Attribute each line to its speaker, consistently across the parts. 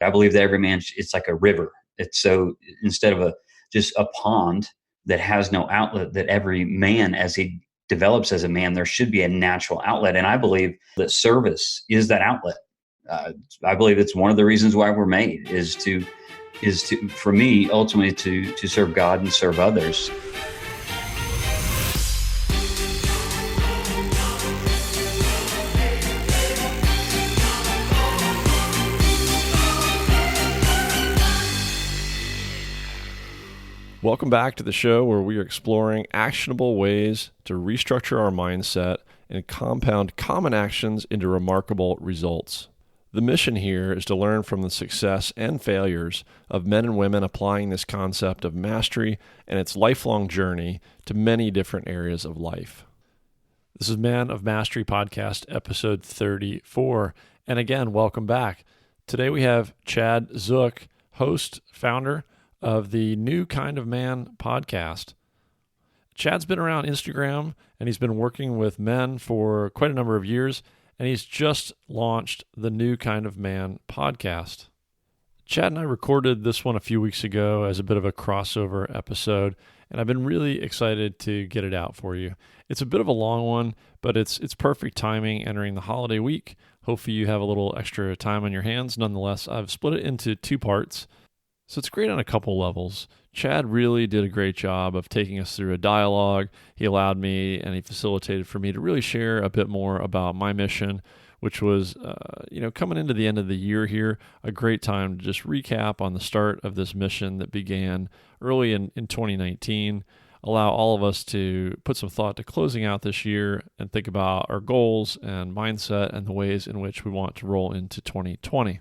Speaker 1: I believe that every man, it's like a river. It's so instead of just a pond that has no outlet, that every man, as he develops as a man, there should be a natural outlet. And I believe that service is that outlet. I believe it's one of the reasons why we're made is to for me ultimately to serve God and serve others.
Speaker 2: Welcome back to the show where we are exploring actionable ways to restructure our mindset and compound common actions into remarkable results. The mission here is to learn from the success and failures of men and women applying this concept of mastery and its lifelong journey to many different areas of life. This is Man of Mastery Podcast, episode 34. And again, welcome back. Today we have Chad Zueck, host, founder of the New Kind of Man podcast. Chad's been around Instagram and he's been working with men for quite a number of years, and he's just launched the New Kind of Man podcast. Chad and I recorded this one a few weeks ago as a bit of a crossover episode, and I've been really excited to get it out for you. It's a bit of a long one, but it's perfect timing entering the holiday week. Hopefully you have a little extra time on your hands. Nonetheless, I've split it into two parts. So it's great on a couple levels. Chad really did a great job of taking us through a dialogue. He allowed me and he facilitated for me to really share a bit more about my mission, which was, coming into the end of the year here, a great time to just recap on the start of this mission that began early in 2019, allow all of us to put some thought to closing out this year and think about our goals and mindset and the ways in which we want to roll into 2020.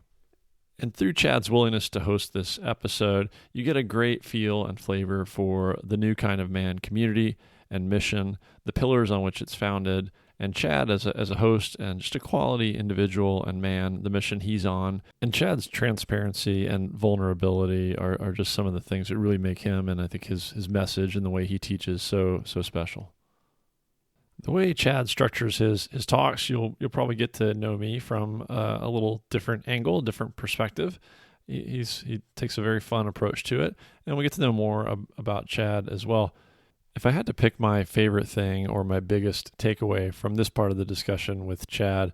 Speaker 2: And through Chad's willingness to host this episode, you get a great feel and flavor for the New Kind of Man community and mission, the pillars on which it's founded, and Chad as a host and just a quality individual and man, the mission he's on. And Chad's transparency and vulnerability are just some of the things that really make him, and I think his message and the way he teaches so special. The way Chad structures his talks, you'll probably get to know me from a little different angle, different perspective. He takes a very fun approach to it, and we get to know more about Chad as well. If I had to pick my favorite thing or my biggest takeaway from this part of the discussion with Chad,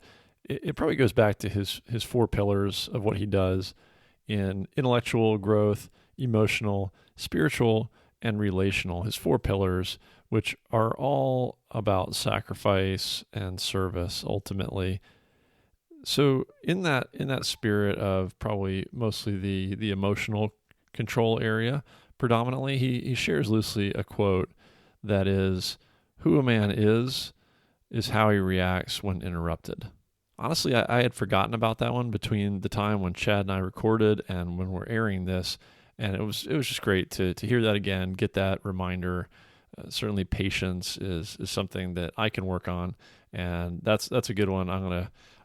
Speaker 2: it probably goes back to his four pillars of what he does in intellectual growth, emotional, spiritual, and relational. His four pillars, which are all about sacrifice and service ultimately. So in that spirit of probably mostly the emotional control area, predominantly, he shares loosely a quote that is, "Who a man is how he reacts when interrupted." Honestly, I had forgotten about that one between the time when Chad and I recorded and when we're airing this, and it was just great to hear that again, get that reminder. Certainly patience is something that I can work on, and that's a good one. I'm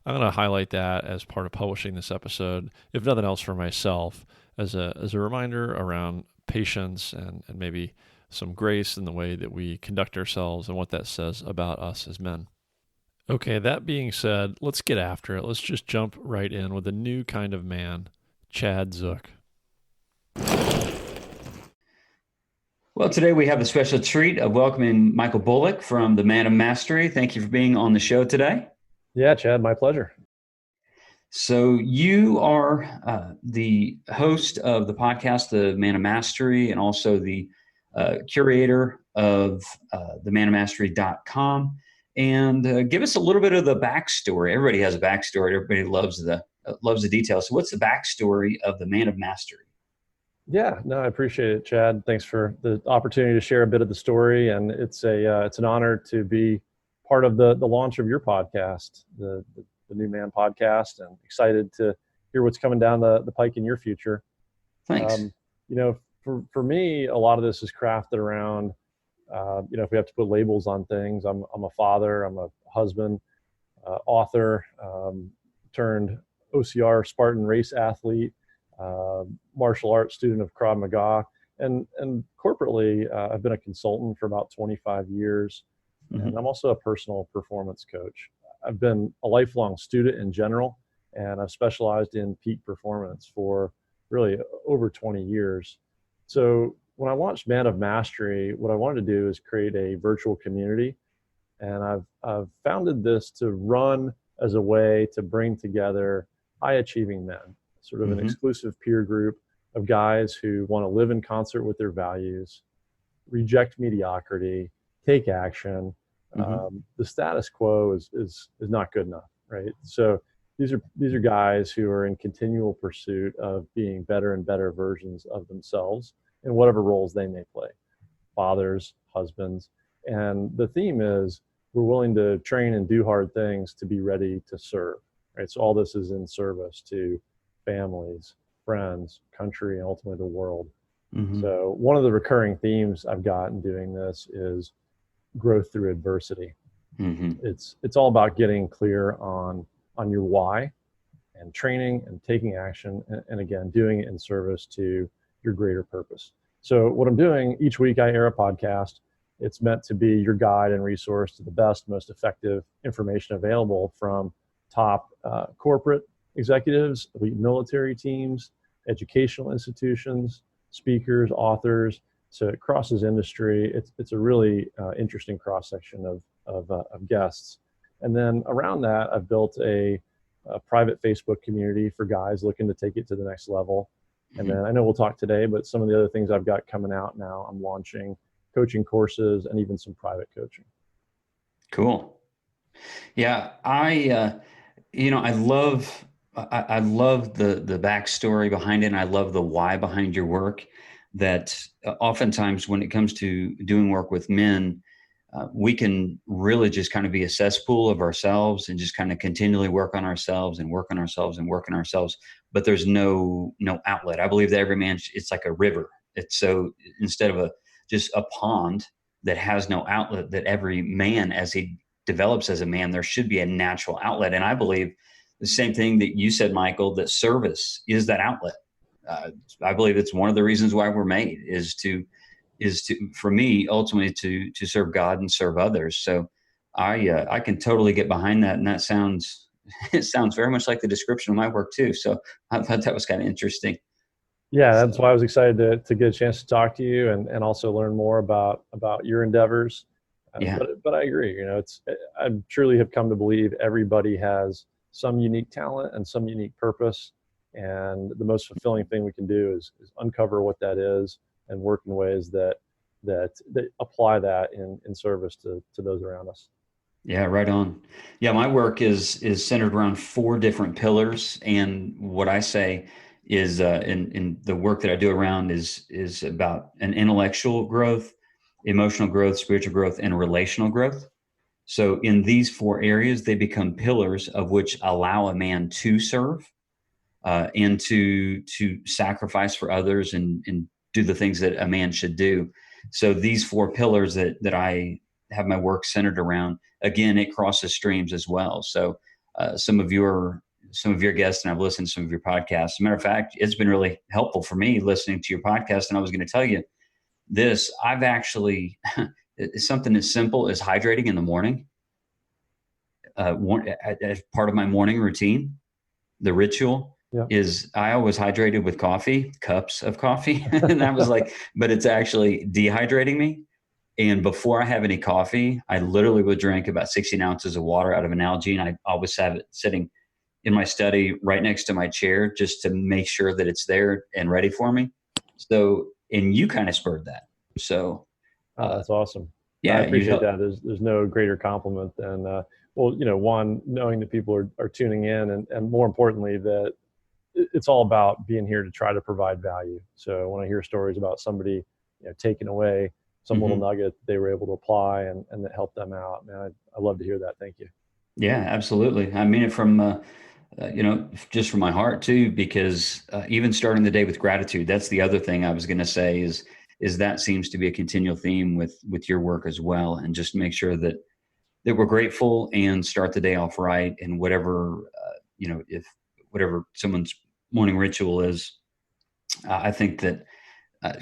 Speaker 2: gonna highlight that as part of publishing this episode, if nothing else for myself, as a reminder around patience and maybe some grace in the way that we conduct ourselves and what that says about us as men. Okay, that being said, let's get after it. Let's just jump right in with a new kind of man, Chad Zueck.
Speaker 1: Well, today we have a special treat of welcoming Michael Bullock from the Man of Mastery. Thank you for being on the show today.
Speaker 3: Yeah, Chad, my pleasure.
Speaker 1: So you are the host of the podcast, The Man of Mastery, and also the curator of themanofmastery.com. And give us a little bit of the backstory. Everybody has a backstory. Everybody loves the details. So what's the backstory of the Man of Mastery?
Speaker 3: Yeah, no, I appreciate it, Chad. Thanks for the opportunity to share a bit of the story, and it's an honor to be part of the launch of your podcast, the New Man podcast, and excited to hear what's coming down the pike in your future.
Speaker 1: Thanks.
Speaker 3: For me, a lot of this is crafted around, if we have to put labels on things, I'm a father, I'm a husband, author, turned OCR Spartan race athlete, martial arts student of Krav Maga, and corporately, I've been a consultant for about 25 years, and I'm also a personal performance coach. I've been a lifelong student in general, and I've specialized in peak performance for really over 20 years. So when I launched Man of Mastery, what I wanted to do is create a virtual community, and I've founded this to run as a way to bring together high achieving men, sort of an
Speaker 1: Mm-hmm.
Speaker 3: exclusive peer group of guys who want to live in concert with their values, reject mediocrity, take action.
Speaker 1: Mm-hmm.
Speaker 3: The status quo is not good enough, right? So these are guys who are in continual pursuit of being better and better versions of themselves in whatever roles they may play, fathers, husbands. And the theme is we're willing to train and do hard things to be ready to serve, right? So all this is in service to families, friends, country, and ultimately the world.
Speaker 1: Mm-hmm.
Speaker 3: So one of the recurring themes I've got in doing this is growth through adversity.
Speaker 1: Mm-hmm.
Speaker 3: It's all about getting clear on your why, and training and taking action, and again doing it in service to your greater purpose. So what I'm doing each week, I air a podcast. It's meant to be your guide and resource to the best, most effective information available from top corporate executives, elite military teams, educational institutions, speakers, authors. So it crosses industry. It's a really interesting cross section of guests. And then around that, I've built a private Facebook community for guys looking to take it to the next level. And then I know we'll talk today, but some of the other things I've got coming out now, I'm launching coaching courses and even some private coaching.
Speaker 1: Cool. Yeah, I love the backstory behind it, and I love the why behind your work. That oftentimes when it comes to doing work with men, we can really just kind of be a cesspool of ourselves and just kind of continually work on ourselves and work on ourselves and work on ourselves. But there's no outlet. I believe that every man, it's like a river. It's so instead of just a pond that has no outlet, that every man, as he develops as a man, there should be a natural outlet. And I believe the same thing that you said, Michael, that service is that outlet. I believe it's one of the reasons why we're made is to for me ultimately to serve God and serve others. So I can totally get behind that, and that sounds it sounds very much like the description of my work too. So I thought that was kind of interesting.
Speaker 3: Yeah,
Speaker 1: So,
Speaker 3: that's why I was excited to get a chance to talk to you and also learn more about your endeavors.
Speaker 1: yeah.
Speaker 3: But I agree. You know, I truly have come to believe everybody has some unique talent and some unique purpose, and the most fulfilling thing we can do is uncover what that is and work in ways that apply that in service to those around us.
Speaker 1: Yeah, right on. Yeah, my work is centered around four different pillars, and what I say is in the work that I do around is about an intellectual growth, emotional growth, spiritual growth, and relational growth. So in these four areas, they become pillars of which allow a man to serve and to sacrifice for others and do the things that a man should do. So these four pillars that I have my work centered around, again, it crosses streams as well. So some of your guests, and I've listened to some of your podcasts. As a matter of fact, it's been really helpful for me listening to your podcast. And I was going to tell you this, I've actually, it's something as simple as hydrating in the morning. As part of my morning routine, the ritual
Speaker 3: Yeah.
Speaker 1: is I always hydrated with coffee, cups of coffee. And I was like, but it's actually dehydrating me. And before I have any coffee, I literally would drink about 16 ounces of water out of an Nalgene. I always have it sitting in my study right next to my chair just to make sure that it's there and ready for me. So, and you kind of spurred that. So,
Speaker 3: Oh, that's awesome. I
Speaker 1: yeah, you
Speaker 3: appreciate
Speaker 1: help.
Speaker 3: that. There's no greater compliment than, well, you know, one, knowing that people are tuning in, and more importantly, that it's all about being here to try to provide value. So when I hear stories about somebody, you know, taking away some little nugget they were able to apply and that helped them out, man, I love to hear that. Thank you.
Speaker 1: Yeah, absolutely. I mean it from, just from my heart too, because even starting the day with gratitude, that's the other thing I was going to say is that seems to be a continual theme with your work as well. And just make sure that we're grateful and start the day off right. And whatever, if whatever someone's morning ritual is, I think that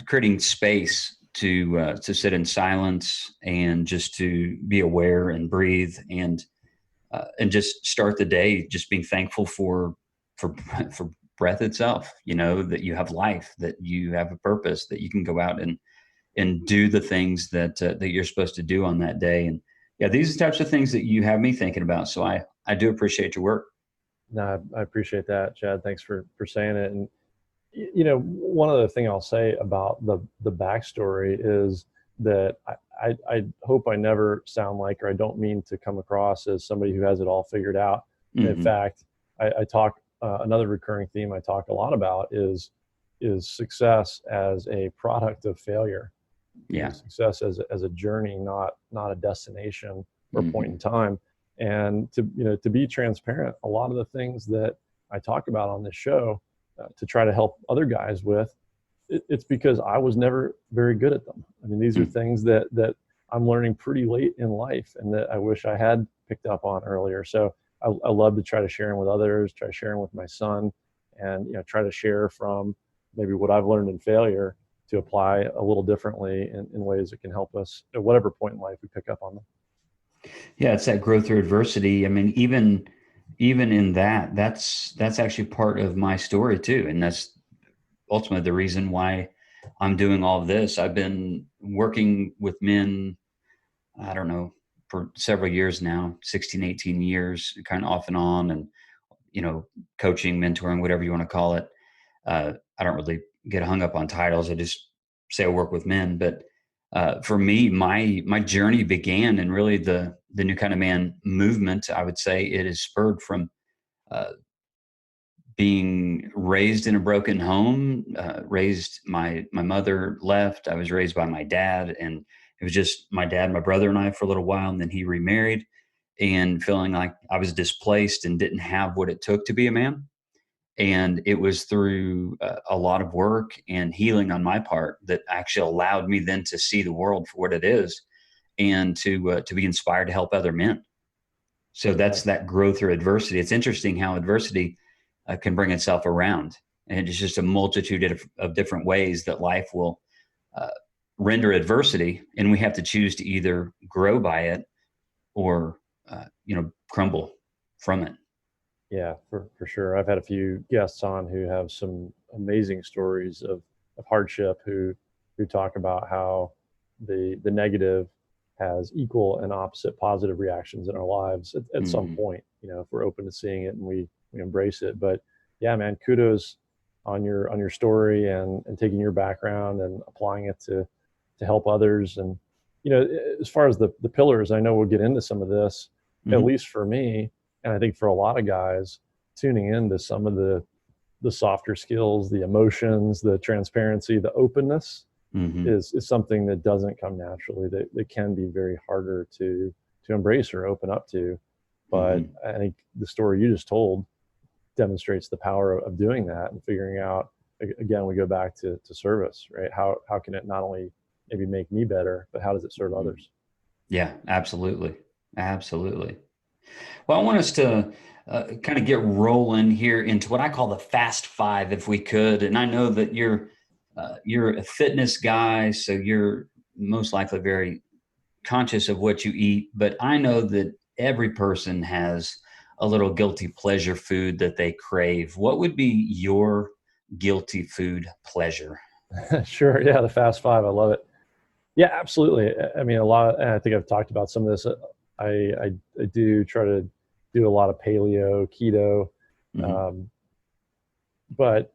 Speaker 1: creating space to sit in silence and just to be aware and breathe and and just start the day just being thankful for for breath itself. That you have life, that you have a purpose, that you can go out and do the things that you're supposed to do on that day. And yeah, these are the types of things that you have me thinking about. So I do appreciate your work.
Speaker 3: No, I appreciate that, Chad. Thanks for saying it. And one other thing I'll say about the backstory is that I hope I never sound like, or I don't mean to come across as somebody who has it all figured out.
Speaker 1: Mm-hmm.
Speaker 3: In fact, I talk another recurring theme I talk a lot about is success as a product of failure.
Speaker 1: Yeah,
Speaker 3: Success as a journey, not a destination or point in time. And to be transparent, a lot of the things that I talk about on this show to try to help other guys with, it's because I was never very good at them. I mean, these are things that I'm learning pretty late in life, and that I wish I had picked up on earlier. So I love to try to share them with others, try to share them with my son, and try to share from maybe what I've learned in failure to apply a little differently in ways that can help us at whatever point in life we pick up on them.
Speaker 1: Yeah, it's that growth through adversity. I mean, even in that's actually part of my story too, and that's ultimately the reason why I'm doing all of this. I've been working with men, I don't know, for several years now, 16, 18 years, kind of off and on, and coaching, mentoring, whatever you want to call it. I don't really get hung up on titles. I just say I work with men. But for me, my journey began, and really the New Kind of Man movement, I would say it is spurred from being raised in a broken home. My mother left. I was raised by my dad, and it was just my dad, my brother, and I for a little while, and then he remarried, and feeling like I was displaced and didn't have what it took to be a man. And it was through a lot of work and healing on my part that actually allowed me then to see the world for what it is, and to be inspired to help other men. So that's that growth through adversity. It's interesting how adversity can bring itself around, and it's just a multitude of different ways that life will render adversity, and we have to choose to either grow by it or crumble from it.
Speaker 3: Yeah, for sure. I've had a few guests on who have some amazing stories of hardship, who talk about how the negative has equal and opposite positive reactions in our lives at some point, if we're open to seeing it and we embrace it. But yeah, man, kudos on your story and taking your background and applying it to help others. And, as far as the pillars, I know we'll get into some of this, at least for me. And I think for a lot of guys, tuning into some of the softer skills, the emotions, the transparency, the openness is something that doesn't come naturally, that can be very harder to embrace or open up to. But I think the story you just told demonstrates the power of doing that and figuring out, again, we go back to service, right? How can it not only maybe make me better, but how does it serve others?
Speaker 1: Yeah, absolutely. Absolutely. Well, I want us to kind of get rolling here into what I call the fast five, if we could. And I know that you're a fitness guy, so you're most likely very conscious of what you eat. But I know that every person has a little guilty pleasure food that they crave. What would be your guilty food pleasure?
Speaker 3: Sure. Yeah, the fast five. I love it. Yeah, absolutely. I mean, and I think I've talked about some of this. I do try to do a lot of paleo, keto, but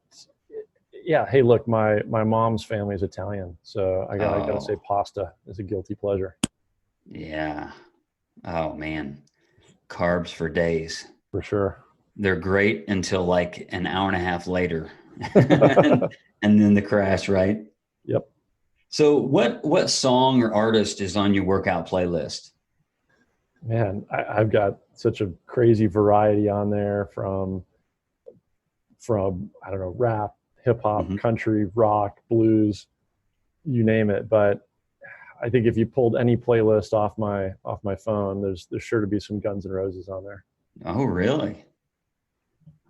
Speaker 3: yeah. Hey, look, my mom's family is Italian, so I gotta say pasta is a guilty pleasure.
Speaker 1: Yeah. Oh man, carbs for days.
Speaker 3: For sure.
Speaker 1: They're great until like an hour and a half later, and then the crash, right?
Speaker 3: Yep.
Speaker 1: So what song or artist is on your workout playlist?
Speaker 3: Man, I've got such a crazy variety on there, from I don't know, rap, hip hop, country, rock, blues, you name it. But I think if you pulled any playlist off my phone, there's sure to be some Guns N' Roses on there.
Speaker 1: Oh, really?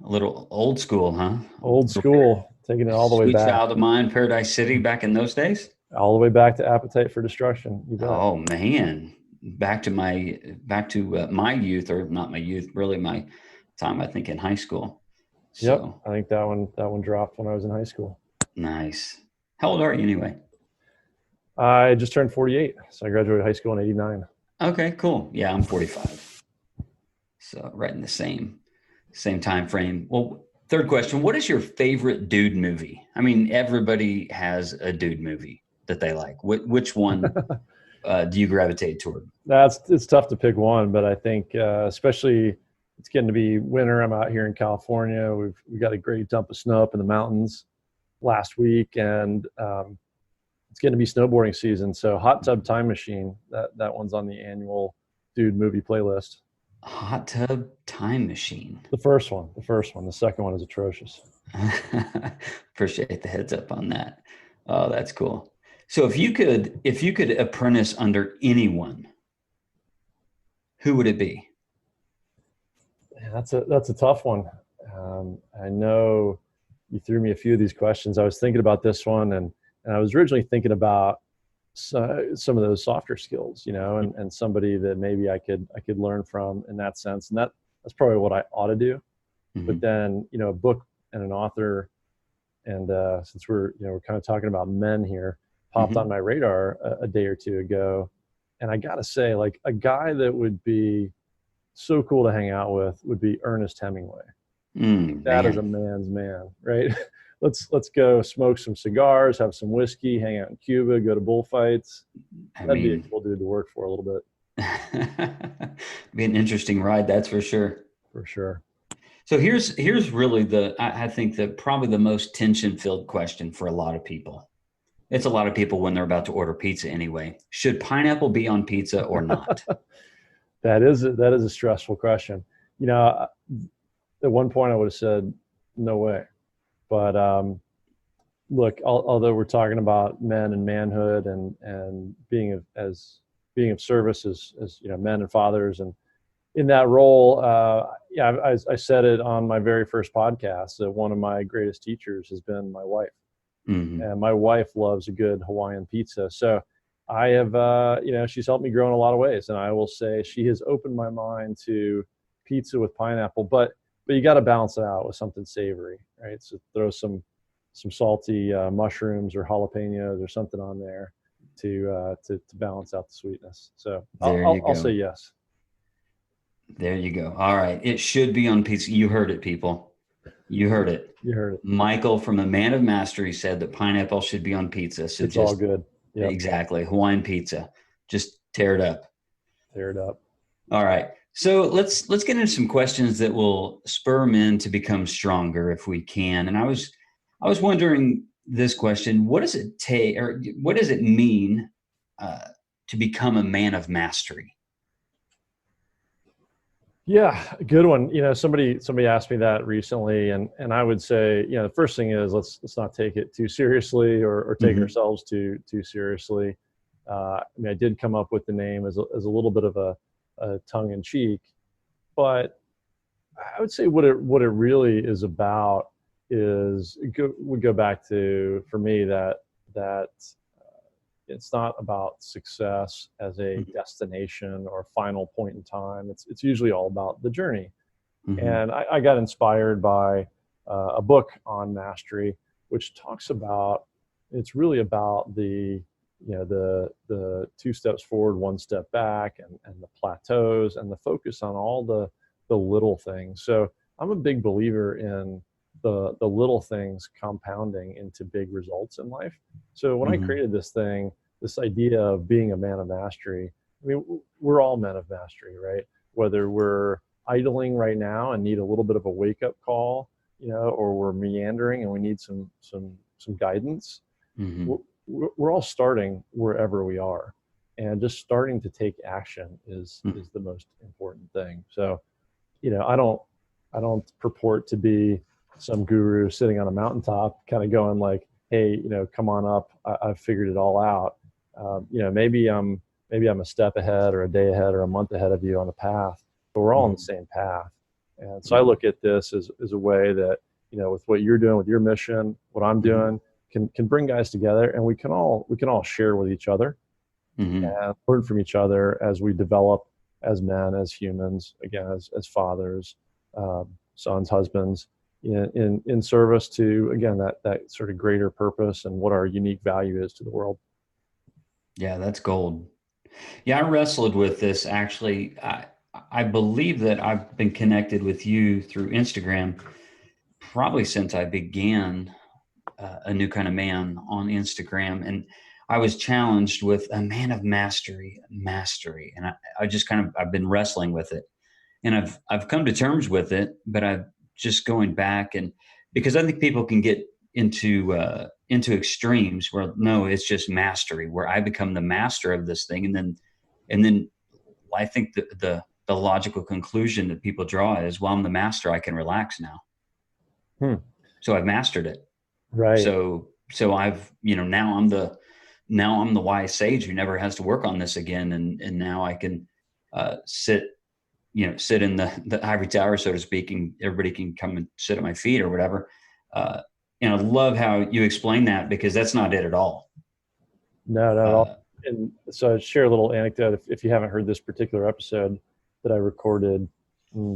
Speaker 1: A little old school, huh?
Speaker 3: Old school, taking it all the way
Speaker 1: Sweet
Speaker 3: back.
Speaker 1: Child of Mine, Paradise City, back in those days?
Speaker 3: All the way back to Appetite for Destruction. You bet.
Speaker 1: Oh, man. back to my youth, or not my youth, really my time, I think in high school.
Speaker 3: Yep.
Speaker 1: So
Speaker 3: I think that one dropped when I was in high school.
Speaker 1: nice. How old are you anyway?
Speaker 3: I just turned 48. So I graduated high school in 89.
Speaker 1: Okay, cool. Yeah, I'm 45. So right in the same time frame. Well, third question, what is your favorite dude movie? I mean, everybody has a dude movie that they like. Which one do you gravitate toward?
Speaker 3: It's tough to pick one, but I think especially it's getting to be winter. I'm out here in California. We got a great dump of snow up in the mountains last week, and it's getting to be snowboarding season. So Hot Tub Time Machine, that one's on the annual dude movie playlist.
Speaker 1: Hot Tub Time Machine.
Speaker 3: The first one. The second one is atrocious.
Speaker 1: Appreciate the heads up on that. Oh, that's cool. So if you could apprentice under anyone, who would it be?
Speaker 3: Yeah, that's a tough one. I know you threw me a few of these questions. I was thinking about this one, and I was originally thinking about some of those softer skills, and somebody that maybe I could learn from in that sense. And that's probably what I ought to do.
Speaker 1: Mm-hmm.
Speaker 3: But then, a book and an author, and since we're kind of talking about men here, popped
Speaker 1: Mm-hmm.
Speaker 3: on my radar a day or two ago. And I got to say, like, a guy that would be so cool to hang out with would be Ernest Hemingway. That is a man's man, right? Let's go smoke some cigars, have some whiskey, hang out in Cuba, go to bullfights. That'd be a cool dude to work for a little
Speaker 1: bit. Be an interesting ride, that's for sure.
Speaker 3: For sure.
Speaker 1: So here's really I think probably the most tension-filled question for a lot of people. It's a lot of people when they're about to order pizza anyway. Should pineapple be on pizza or not?
Speaker 3: That is a stressful question. At one point I would have said no way. But look, although we're talking about men and manhood and being of service as men and fathers, and in that role, I said it on my very first podcast that one of my greatest teachers has been my wife.
Speaker 1: Mm-hmm.
Speaker 3: And my wife loves a good Hawaiian pizza. So I have, she's helped me grow in a lot of ways. And I will say she has opened my mind to pizza with pineapple, but you got to balance it out with something savory, right? So throw some salty mushrooms or jalapenos or something on there to balance out the sweetness. So I'll say yes.
Speaker 1: There you go. All right. It should be on pizza. You heard it, people. You heard it. Michael from the Man of Mastery said that pineapple should be on pizza. So
Speaker 3: it's all good.
Speaker 1: Yep. Exactly. Hawaiian pizza. Just tear it up. All right. So let's get into some questions that will spur men to become stronger if we can. And I was wondering this question: what does it take, or what does it mean to become a man of mastery?
Speaker 3: Yeah, good one. Somebody asked me that recently, and I would say, the first thing is let's not take it too seriously or take
Speaker 1: Mm-hmm.
Speaker 3: ourselves too seriously. I did come up with the name as a little bit of a tongue in cheek, but I would say what it really is about is would go back to, for me, that it's not about success as a destination or final point in time. It's usually all about the journey. Mm-hmm. And I got inspired by a book on mastery, which talks about, it's really about the 2 steps forward, 1 step back, and the plateaus, and the focus on all the little things. So I'm a big believer in the little things compounding into big results in life. So when I created this idea of being a man of mastery, I mean, we're all men of mastery, right? Whether we're idling right now and need a little bit of a wake up call, or we're meandering and we need some guidance. Mm-hmm. We're all starting wherever we are, and just starting to take action is the most important thing. So, I don't purport to be some guru sitting on a mountaintop kind of going like, hey, come on up, I've figured it all out. Maybe I'm a step ahead or a day ahead or a month ahead of you on the path, but we're all on the same path. And so I look at this as a way that, with what you're doing with your mission, what I'm doing, can bring guys together, and we can all share with each other.
Speaker 1: Mm-hmm.
Speaker 3: and learn from each other as we develop as men, as humans, again, as fathers, sons, husbands, in service to, again, that sort of greater purpose and what our unique value is to the world.
Speaker 1: Yeah, that's gold. Yeah, I wrestled with this actually. I believe that I've been connected with you through Instagram probably since I began a new kind of man on Instagram. And I was challenged with a man of mastery. And I just kind of, I've been wrestling with it, and I've come to terms with it, but I've just going back, and because I think people can get into extremes where no, it's just mastery, where I become the master of this thing. And then I think the logical conclusion that people draw is, well, I'm the master, I can relax now.
Speaker 3: Hmm.
Speaker 1: So I've mastered it.
Speaker 3: Right.
Speaker 1: So I've, now I'm the wise sage who never has to work on this again. And now I can sit in the ivory tower, so to speak, and everybody can come and sit at my feet or whatever. And I love how you explain that, because that's not it at all.
Speaker 3: No, not at
Speaker 1: Uh,
Speaker 3: all. And so I'd share a little anecdote if you haven't heard this particular episode that I recorded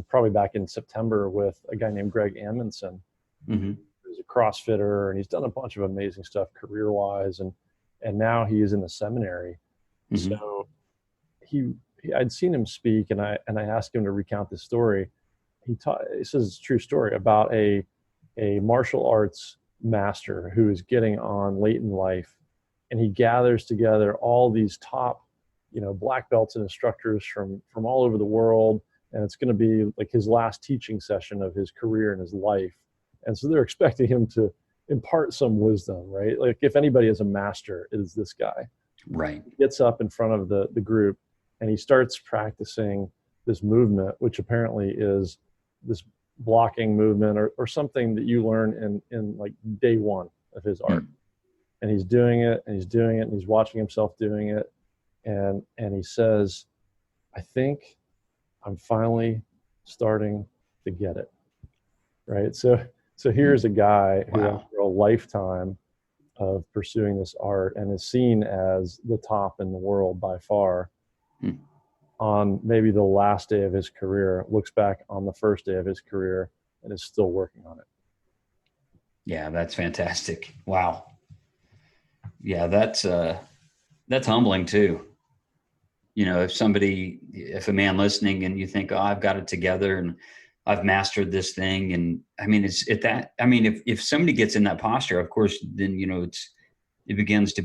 Speaker 3: probably back in September with a guy named Greg Amundsen,
Speaker 1: mhm,
Speaker 3: who's a CrossFitter, and he's done a bunch of amazing stuff career-wise, and now he is in the seminary.
Speaker 1: mhm,
Speaker 3: So I'd seen him speak, and I asked him to recount this story. He says it's a true story about a martial arts master who is getting on late in life, and he gathers together all these top, black belts and instructors from all over the world, and it's going to be like his last teaching session of his career and his life. And so they're expecting him to impart some wisdom, right? Like, if anybody is a master, it is this guy.
Speaker 1: right.
Speaker 3: He gets up in front of the group, and he starts practicing this movement, which apparently is this blocking movement, or something that you learn in like day one of his art.
Speaker 1: Hmm.
Speaker 3: And he's doing it, and he's doing it, and he's watching himself doing it. And he says, I think I'm finally starting to get it. Right. So
Speaker 1: Hmm.
Speaker 3: here's a guy who,
Speaker 1: Wow.
Speaker 3: after a lifetime of pursuing this art and is seen as the top in the world by far,
Speaker 1: Hmm.
Speaker 3: on maybe the last day of his career, looks back on the first day of his career and is still working on it.
Speaker 1: Yeah, that's fantastic. Wow. Yeah, that's humbling too. If a man listening and you think, oh, I've got it together and I've mastered this thing. And I mean, if somebody gets in that posture, of course, then, it begins to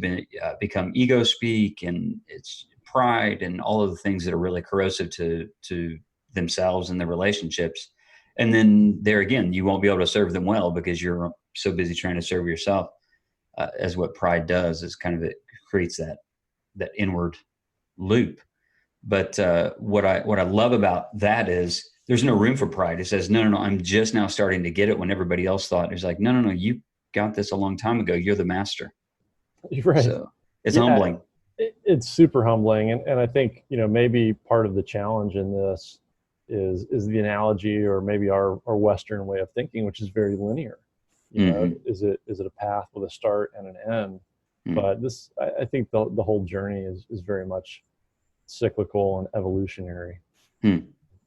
Speaker 1: become ego speak, and it's pride and all of the things that are really corrosive to themselves and their relationships. And then there again, you won't be able to serve them well because you're so busy trying to serve yourself, as what pride does, is kind of, it creates that inward loop. But what I love about that is there's no room for pride. It says, no, I'm just now starting to get it, when everybody else thought. It's like, no, you got this a long time ago. You're the master.
Speaker 3: You're right.
Speaker 1: So it's
Speaker 3: Yeah,
Speaker 1: humbling.
Speaker 3: it's super humbling. And I think, maybe part of the challenge in this is the analogy, or maybe our Western way of thinking, which is very linear.
Speaker 1: Hmm.
Speaker 3: Is it a path with a start and an end?
Speaker 1: Hmm.
Speaker 3: But I think the whole journey is very much cyclical and evolutionary.
Speaker 1: Hmm.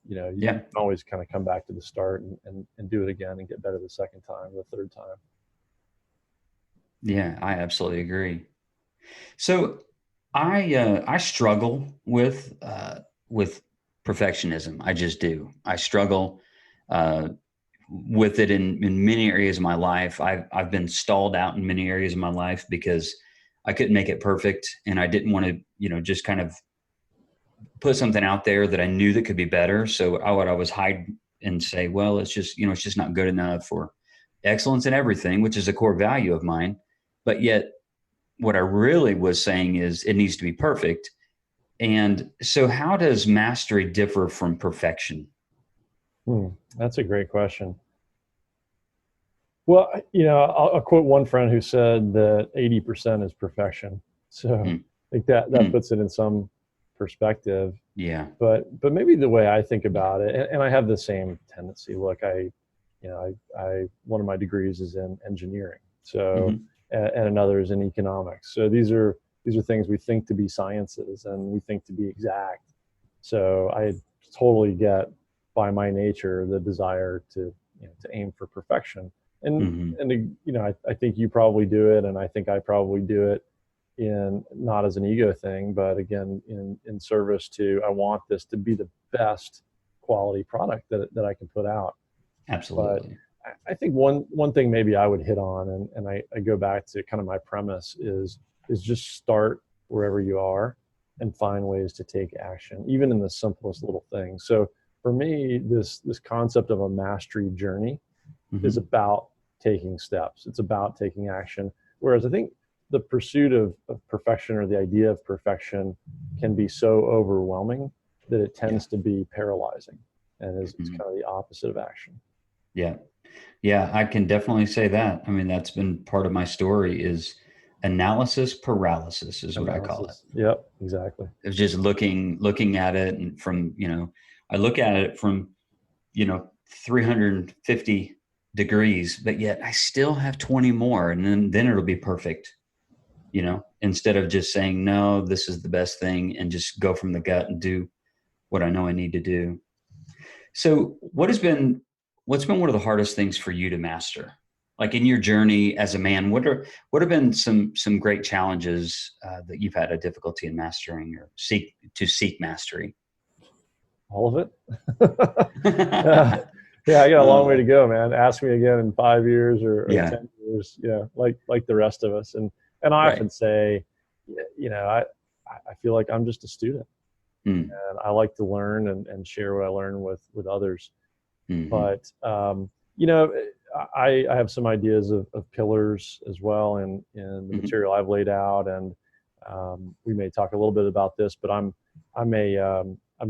Speaker 3: You
Speaker 1: Yeah,
Speaker 3: can always kind of come back to the start and do it again and get better the second time, the third time.
Speaker 1: yeah, I absolutely agree. So I struggle with perfectionism. I just do. I struggle uh, with it in many areas of my life. I've been stalled out in many areas of my life because I couldn't make it perfect, and I didn't want to, just kind of put something out there that I knew that could be better. So I would always hide and say, well, it's just not good enough, for excellence in everything, which is a core value of mine. But yet, what I really was saying is it needs to be perfect. And so, how does mastery differ from perfection?
Speaker 3: That's a great question. Well, I'll quote one friend who said that 80% is perfection. So
Speaker 1: Hmm.
Speaker 3: I think that
Speaker 1: Hmm.
Speaker 3: puts it in some perspective.
Speaker 1: Yeah.
Speaker 3: But maybe the way I think about it, and I have the same tendency. Look, I one of my degrees is in engineering, so
Speaker 1: Hmm.
Speaker 3: and another is in economics. So these are these are things we think to be sciences and we think to be exact. So I totally get, by my nature, the desire to, to aim for perfection. And I think you probably do it, and I think I probably do it in, not as an ego thing, but again, in service to, I want this to be the best quality product that I can put out.
Speaker 1: Absolutely.
Speaker 3: But I think one thing maybe I would hit on, and I go back to kind of my premise is just start wherever you are and find ways to take action, even in the simplest little things. So for me, this concept of a mastery journey is about taking steps. It's about taking action. Whereas I think the pursuit of perfection, or the idea of perfection, can be so overwhelming that it tends to be paralyzing, and is kind of the opposite of action.
Speaker 1: Yeah. Yeah, I can definitely say that. I mean, that's been part of my story, is analysis paralysis is what I call it.
Speaker 3: Yep, exactly.
Speaker 1: It's just looking at it, and from, I look at it from, 350 degrees, but yet I still have 20 more, and then it'll be perfect, instead of just saying, no, this is the best thing, and just go from the gut and do what I know I need to do. So what's been one of the hardest things for you to master? Like in your journey as a man, what have been some great challenges that you've had a difficulty in mastering, or seek mastery?
Speaker 3: All of it. Yeah, I got a long way to go, man. Ask me again in 5 years or 10 years, like the rest of us. And I often say, I feel like I'm just a student, and I like to learn and share what I learn with others. But, I have some ideas of pillars as well in the material I've laid out. And we may talk a little bit about this, but I'm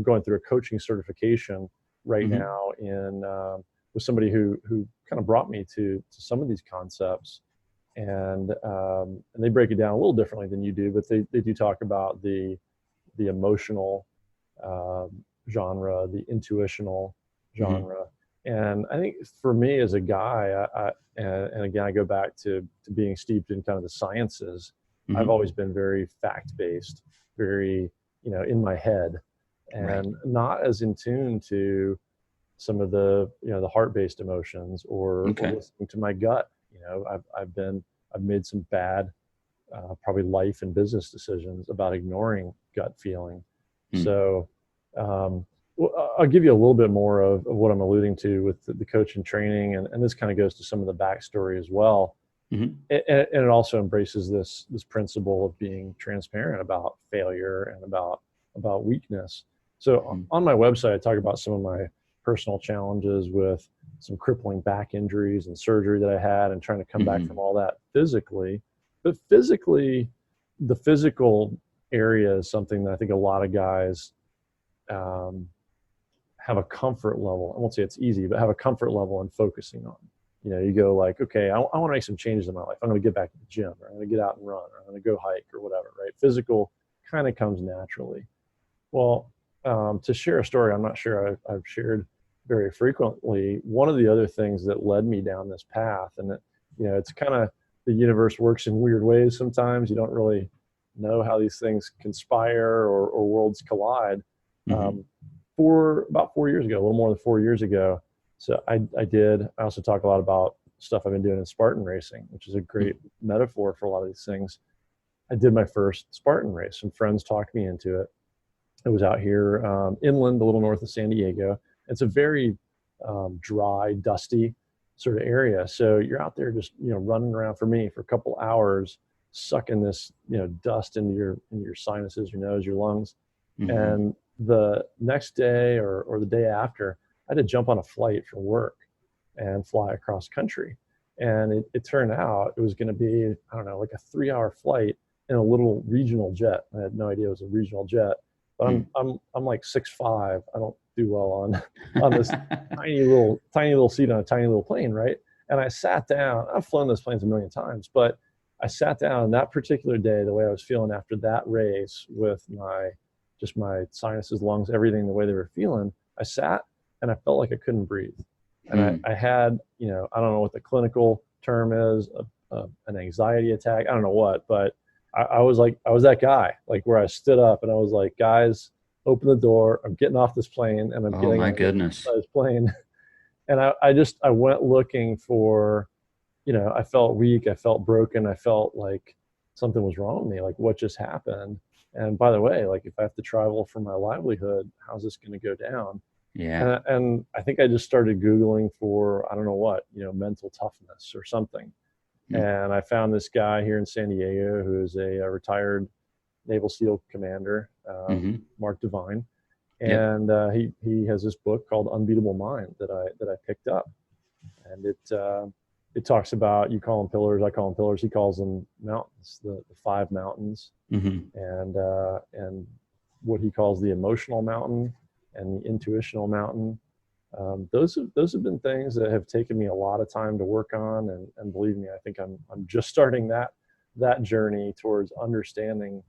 Speaker 3: going through a coaching certification right now with somebody who kind of brought me to some of these concepts, and they break it down a little differently than you do, but they do talk about the emotional genre, the intuitional genre. And I think for me as a guy, and again, I go back to being steeped in kind of the sciences. I've always been very fact-based, very, in my head, and not as in tune to some of the, the heart-based emotions, or listening to my gut. I've made some bad, probably life and business decisions about ignoring gut feeling. So, I'll give you a little bit more of what I'm alluding to with the coach and training, and this kind of goes to some of the backstory as well. And it also embraces this principle of being transparent about failure and about weakness. So on my website, I talk about some of my personal challenges with some crippling back injuries and surgery that I had, and trying to come back from all that physically. But physically, the physical area is something that I think a lot of guys have a comfort level. I won't say it's easy, but have a comfort level in focusing on. You go like, okay, I want to make some changes in my life. I'm going to get back to the gym, or I'm going to get out and run, or I'm going to go hike, or whatever, right? Physical kind of comes naturally. Well, to share a story I'm not sure I've shared very frequently, one of the other things that led me down this path, and that, it's kind of, the universe works in weird ways sometimes. You don't really know how these things conspire or worlds collide. For about 4 years ago, a little more than 4 years ago. So I also talk a lot about stuff I've been doing in Spartan racing, which is a great metaphor for a lot of these things. I did my first Spartan race. Some friends talked me into it. It was out here inland, a little north of San Diego. It's a very dry, dusty sort of area. So you're out there just, running around, for me, for a couple hours, sucking this, dust into your sinuses, your nose, your lungs. And the next day or the day after, I had to jump on a flight for work and fly across country. And it turned out it was going to be, I don't know, like a 3-hour flight in a little regional jet. I had no idea it was a regional jet, but I'm like 6'5". I don't do well on this tiny little seat on a tiny little plane, right? And I sat down. I've flown those planes a million times, but I sat down that particular day, the way I was feeling after that race, with my sinuses, lungs, everything the way they were feeling. I sat and I felt like I couldn't breathe. And I had, I don't know what the clinical term is, an anxiety attack. I don't know what, but I was that guy, like where I stood up and I was like, guys, open the door. I'm getting off this plane and I'm
Speaker 1: Oh
Speaker 3: getting
Speaker 1: my
Speaker 3: on
Speaker 1: goodness.
Speaker 3: this plane. And I went looking for, I felt weak. I felt broken. I felt like something was wrong with me. Like what just happened? And by the way, like if I have to travel for my livelihood, how's this going to go down?
Speaker 1: Yeah.
Speaker 3: And I think I just started Googling for, I don't know what, mental toughness or something.
Speaker 1: Hmm.
Speaker 3: And I found this guy here in San Diego who is a retired Naval SEAL commander,
Speaker 1: Mm-hmm.
Speaker 3: Mark Devine.
Speaker 1: Yep.
Speaker 3: And he has this book called Unbeatable Mind that I picked up. And it talks about, you call them pillars, I call them pillars, he calls them mountains, the five mountains,
Speaker 1: Mm-hmm.
Speaker 3: and what he calls the emotional mountain and the intuitional mountain. Those have been things that have taken me a lot of time to work on, and believe me, I think I'm just starting that journey towards understanding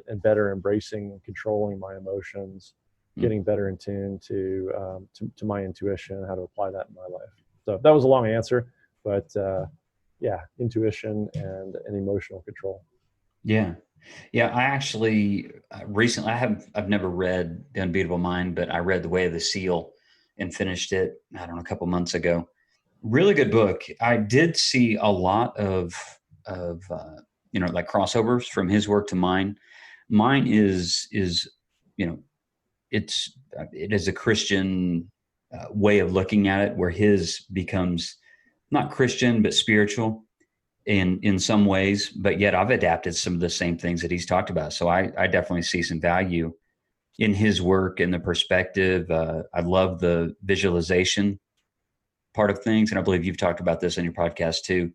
Speaker 3: and better embracing and controlling my emotions, getting better in tune to my intuition, how to apply that in my life. So that was a long answer, but yeah, intuition and emotional control.
Speaker 1: Yeah. Yeah. I actually recently, I've never read The Unbeatable Mind, but I read The Way of the Seal and finished it, I don't know, a couple months ago. Really good book. I did see a lot of like crossovers from his work to mine. Mine is you know it is a Christian way of looking at it, where his becomes not Christian but spiritual in some ways. But yet I've adapted some of the same things that he's talked about. So I definitely see some value in his work and the perspective. I love the visualization part of things, and I believe you've talked about this in your podcast too.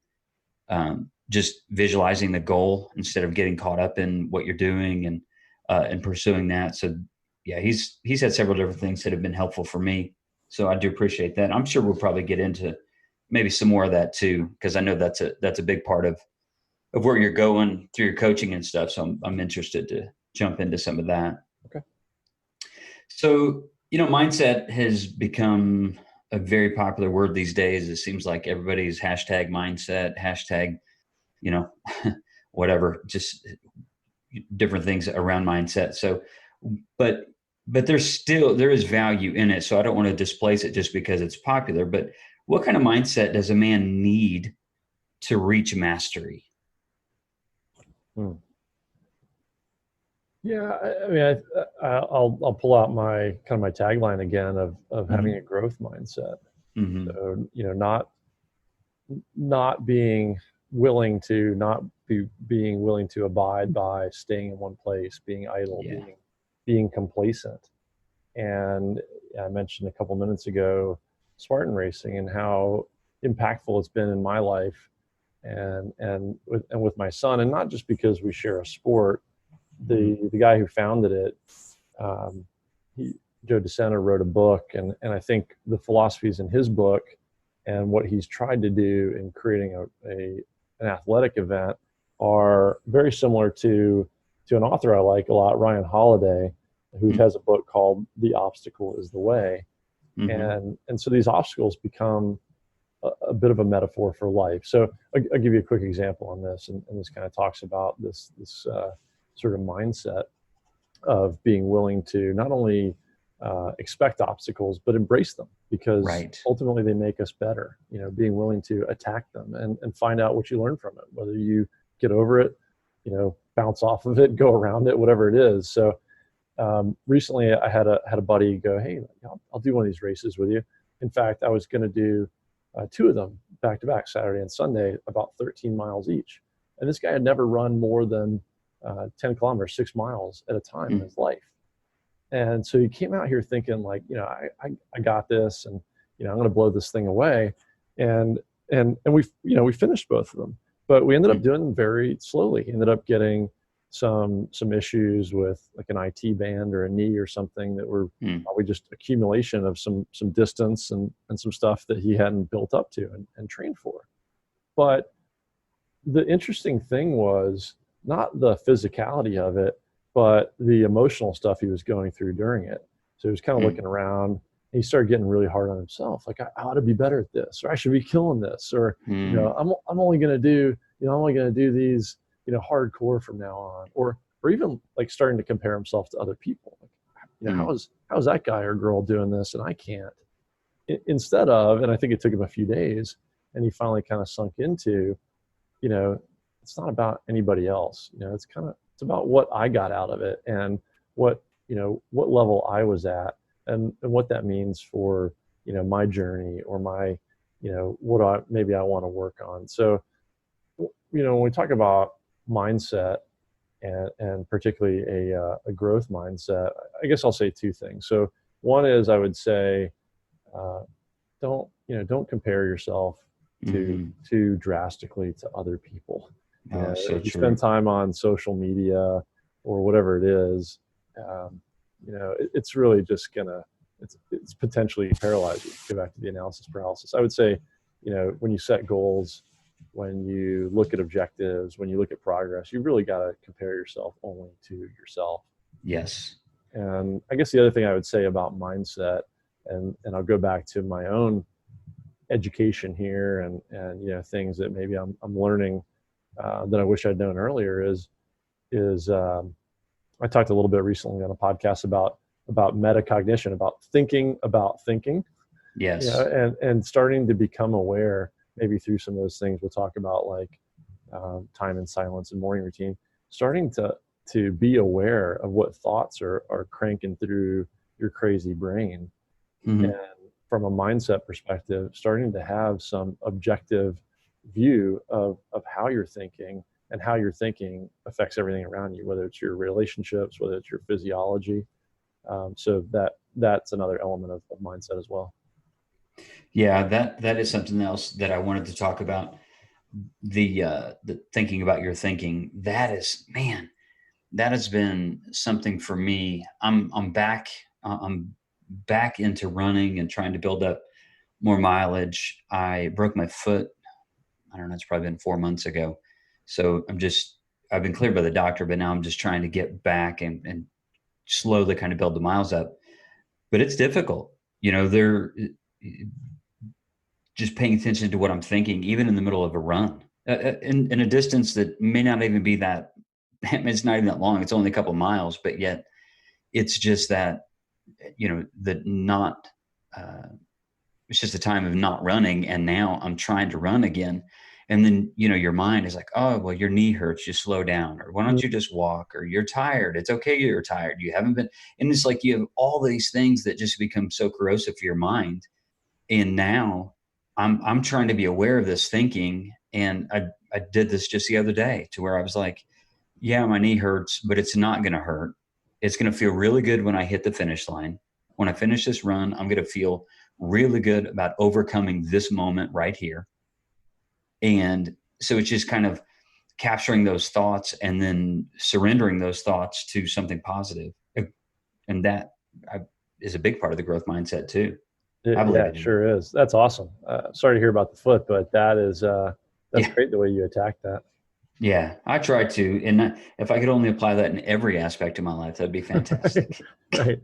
Speaker 1: Just visualizing the goal instead of getting caught up in what you're doing and pursuing that. So yeah, he's had several different things that have been helpful for me. So I do appreciate that. I'm sure we'll probably get into maybe some more of that too, because I know that's a big part of where you're going through your coaching and stuff. So I'm interested to jump into some of that.
Speaker 3: Okay.
Speaker 1: So, mindset has become a very popular word these days. It seems like everybody's hashtag mindset, hashtag, you know, whatever, just different things around mindset. So, but there is value in it. So I don't want to displace it just because it's popular. But what kind of mindset does a man need to reach mastery?
Speaker 3: Hmm. Yeah, I mean, I'll pull out my tagline again of having
Speaker 1: Mm-hmm.
Speaker 3: a growth mindset.
Speaker 1: Mm-hmm.
Speaker 3: So, not being willing to not be being willing to abide by staying in one place, being idle,
Speaker 1: Yeah.
Speaker 3: being complacent. And I mentioned a couple minutes ago Spartan racing and how impactful it's been in my life and with my son, and not just because we share a sport. The guy who founded it, um, he, Joe DeSena, wrote a book, and I think the philosophies in his book and what he's tried to do in creating an athletic event are very similar to an author I like a lot, Ryan Holiday, who has a book called The Obstacle is the Way.
Speaker 1: Mm-hmm.
Speaker 3: And so these obstacles become a bit of a metaphor for life. So I'll give you a quick example on this, and this kind of talks about this sort of mindset of being willing to not only expect obstacles but embrace them, because
Speaker 1: Right.
Speaker 3: ultimately they make us better. Being willing to attack them and find out what you learn from it, whether you get over it, bounce off of it, go around it, whatever it is. So recently I had a buddy go, hey, I'll do one of these races with you. In fact, I was going to do two of them back to back, Saturday and Sunday, about 13 miles each. And this guy had never run more than 10 kilometers, 6 miles at a time in his life. And so he came out here thinking like, I got this, and, I'm going to blow this thing away. And we finished both of them, but we ended up doing them very slowly. He ended up getting some issues with like an IT band or a knee or something that were probably just accumulation of some distance and some stuff that he hadn't built up to and trained for. But the interesting thing was not the physicality of it, but the emotional stuff he was going through during it. So he was kind of looking around, and he started getting really hard on himself. Like, I ought to be better at this, or I should be killing this, or I'm only going to do these hardcore from now on, or even like starting to compare himself to other people. Like,
Speaker 1: Mm.
Speaker 3: how's that guy or girl doing this and I can't? Instead of, and I think it took him a few days, and he finally kind of sunk into, you know, it's not about anybody else. It's about what I got out of it, and what level I was at, and what that means for, my journey, or my, what maybe I want to work on. So, when we talk about mindset, and particularly a growth mindset, I guess I'll say two things. So one is, I would say, uh, don't compare yourself
Speaker 1: Hmm.
Speaker 3: too drastically to other people.
Speaker 1: Oh, so
Speaker 3: If you spend
Speaker 1: true.
Speaker 3: time on social media or whatever it is, it's really just it's potentially paralyze you. Go back to the analysis paralysis. I would say, when you set goals, when you look at objectives, when you look at progress, you really got to compare yourself only to yourself.
Speaker 1: Yes.
Speaker 3: And I guess the other thing I would say about mindset, and I'll go back to my own education here, and things that maybe I'm learning, that I wish I'd known earlier, is I talked a little bit recently on a podcast about metacognition, about thinking,
Speaker 1: Yes.
Speaker 3: and starting to become aware, maybe through some of those things we'll talk about, like time and silence and morning routine, starting to be aware of what thoughts are cranking through your crazy brain. And
Speaker 1: Hmm.
Speaker 3: from a mindset perspective, starting to have some objective view of how you're thinking, and how your thinking affects everything around you, whether it's your relationships, whether it's your physiology. So that's another element of mindset as well.
Speaker 1: Yeah, that is something else that I wanted to talk about. The thinking about your thinking. That is, man, that has been something for me. I'm back. I'm back into running and trying to build up more mileage. I broke my foot. I don't know. It's probably been 4 months ago. So I've been cleared by the doctor, but now I'm just trying to get back and slowly kind of build the miles up. But it's difficult. They're just paying attention to what I'm thinking, even in the middle of a run, in a distance that may not even be that. It's not even that long. It's only a couple miles, but yet it's just that, the not. Uh, it's just a time of not running, and now I'm trying to run again. And then, your mind is like, oh, well, your knee hurts, just slow down, or why don't you just walk, or you're tired, it's okay, you're tired, you haven't been. And it's like you have all these things that just become so corrosive for your mind. And now I'm trying to be aware of this thinking. And I did this just the other day, to where I was like, yeah, my knee hurts, but it's not going to hurt. It's going to feel really good when I hit the finish line. When I finish this run, I'm going to feel really good about overcoming this moment right here. And so it's just kind of capturing those thoughts and then surrendering those thoughts to something positive. And that I, is a big part of the growth mindset too. I
Speaker 3: Yeah,
Speaker 1: believe
Speaker 3: it
Speaker 1: it is.
Speaker 3: sure is. That's awesome. Sorry to hear about the foot, but that's
Speaker 1: Yeah.
Speaker 3: great the way you attack that.
Speaker 1: Yeah. I try to. And if I could only apply that in every aspect of my life, that'd be
Speaker 3: Right,
Speaker 1: fantastic.
Speaker 3: right.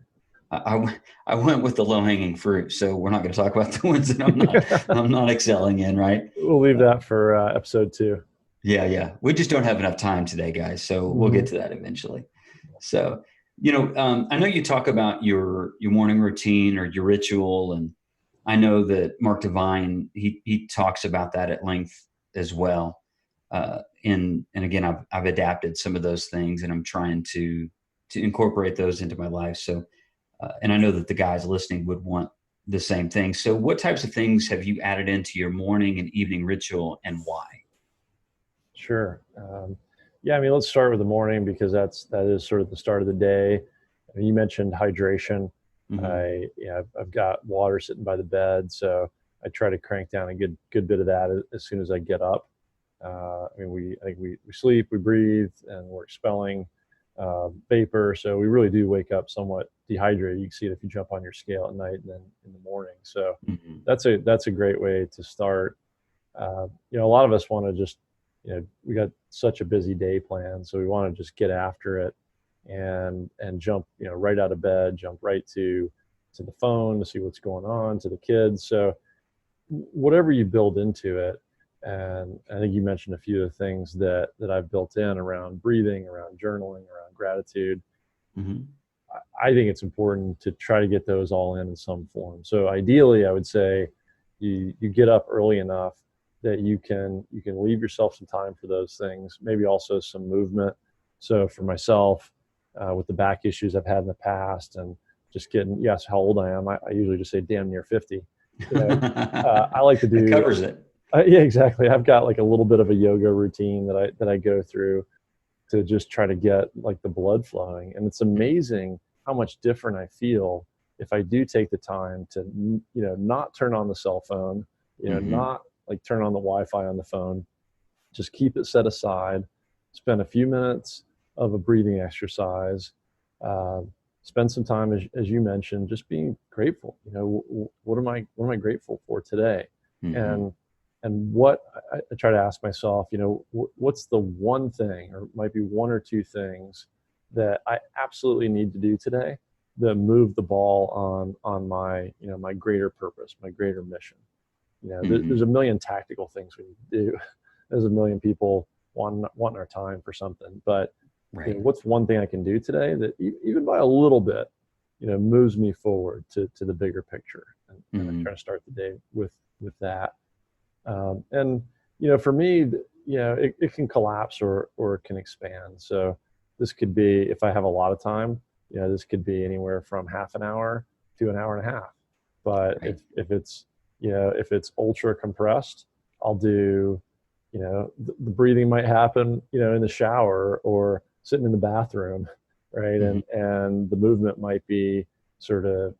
Speaker 1: I went with the low hanging fruit. So we're not going to talk about the ones that I'm not excelling in. Right.
Speaker 3: We'll leave
Speaker 1: Uh,
Speaker 3: that for episode 2.
Speaker 1: yeah. Yeah. We just don't have enough time today, guys. So we'll get
Speaker 3: Hmm.
Speaker 1: to that eventually. So, I know you talk about your morning routine or your ritual, and I know that Mark Divine, he talks about that at length as well. And again, I've adapted some of those things, and I'm trying to incorporate those into my life. So, and I know that the guys listening would want the same thing. So, what types of things have you added into your morning and evening ritual, and why?
Speaker 3: Sure. Yeah, I mean, let's start with the morning, because that is sort of the start of the day. You mentioned hydration.
Speaker 1: Hmm.
Speaker 3: I've got water sitting by the bed, so I try to crank down a good bit of that as soon as I get up. I think we sleep, we breathe, and we're expelling vapor. So we really do wake up somewhat dehydrated. You can see it if you jump on your scale at night and then in the morning. So
Speaker 1: Hmm.
Speaker 3: that's a great way to start. A lot of us want to just, we got such a busy day plan, so we want to just get after it, and jump, right out of bed, jump right to the phone to see what's going on, to the kids. So whatever you build into it, And I think you mentioned a few of the things that I've built in around breathing, around journaling, around gratitude.
Speaker 1: Mm-hmm.
Speaker 3: I think it's important to try to get those all in some form. So ideally, I would say you get up early enough that you can leave yourself some time for those things. Maybe also some movement. So for myself, with the back issues I've had in the past, and just getting, yes, how old I am, I usually just say damn near 50. You know, I like to
Speaker 1: That
Speaker 3: do.
Speaker 1: covers it.
Speaker 3: Yeah, exactly. I've got like a little bit of a yoga routine that I go through to just try to get like the blood flowing. And it's amazing how much different I feel if I do take the time to, not turn on the cell phone,
Speaker 1: Mm-hmm.
Speaker 3: not like turn on the Wi-Fi on the phone, just keep it set aside, spend a few minutes of a breathing exercise, uh, spend some time, as you mentioned, just being grateful. What am I grateful for today?
Speaker 1: Mm-hmm.
Speaker 3: And what I try to ask myself, what's the one thing, or it might be one or two things that I absolutely need to do today that move the ball on my, my greater purpose, my greater mission.
Speaker 1: Mm-hmm.
Speaker 3: There's a million tactical things we need to do. There's a million people wanting our time for something, but
Speaker 1: Right.
Speaker 3: what's one thing I can do today that even by a little bit, moves me forward to the bigger picture, and I
Speaker 1: Mm-hmm.
Speaker 3: try to start the day with that. And for me, it can collapse or it can expand. So this could be, if I have a lot of time, this could be anywhere from half an hour to an hour and a half. But
Speaker 1: Right.
Speaker 3: if it's ultra compressed, I'll do, the breathing might happen, in the shower or sitting in the bathroom, right?
Speaker 1: Mm-hmm.
Speaker 3: And the movement might be sort of,